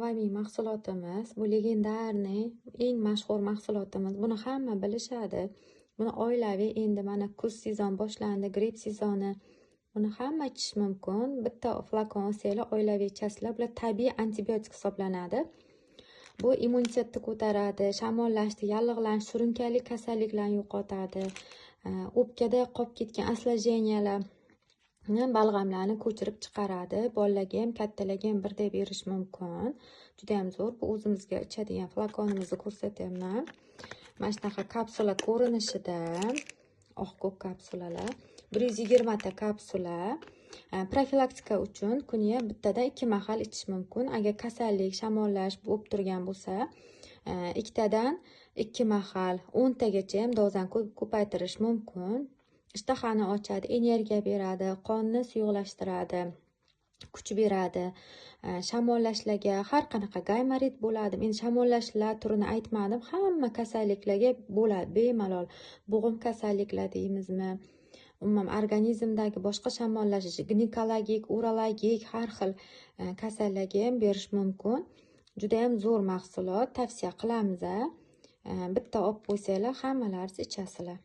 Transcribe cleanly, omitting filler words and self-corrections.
Avami mahsulotimiz. Bu legendarniy, eng mashhur mahsulotimiz. Buni hamma bilishadi. Buni oilaviy, endi mana kuz sezon boshlandi, gripp sezoni. Buni hamma ichish mumkin. Bitta flakon olsanglar, oilaviy ichasizlar. Bular tabiiy antibiotik hisoblanadi. Bu immunitetni ko'taradi, shamollashni, yallig'lanish, surunkali kasalliklarni yo'qotadi. O'pkada qolib ketgan osложениялар, balg'amlarni ko'chirib chiqaradi. Bolalarga ham, kattalarga ham birdek berish mumkin. Juda ham zo'r. Bu o'zimizga ichadigan flakonimizni ko'rsatyapman. Mana shunaqa kapsula ko'rinishida, oq-ko'k kapsulalar. 120 ta kapsula. Profilaktika uchun kuniga bittadan 2 mahal ichish mumkin. Agar kasallik, shamollash bo'lib turgan bo'lsa, ikkitadan 2 mahal 10 tagacha ham dozani ko'paytirish mumkin. Ishtahani ochadi, energiya beradi, qonni suyuqlashtiradi, kuch beradi. Shamollashlarga har qanaqa gaymorit bo'ladi. Men shamollashlar turini aytmadim. Hamma kasalliklarga bo'ladi bemalol. Bo'g'im kasalliklar deymizmi? Umuman organizmdagi boshqa shamollash, ginekologik, urologik har xil kasallarga ham berish mumkin. Juda ham zo'r mahsulot, tavsiya qilamiz. Bitta olib qo'ysanglar, hammalari ichasizlar.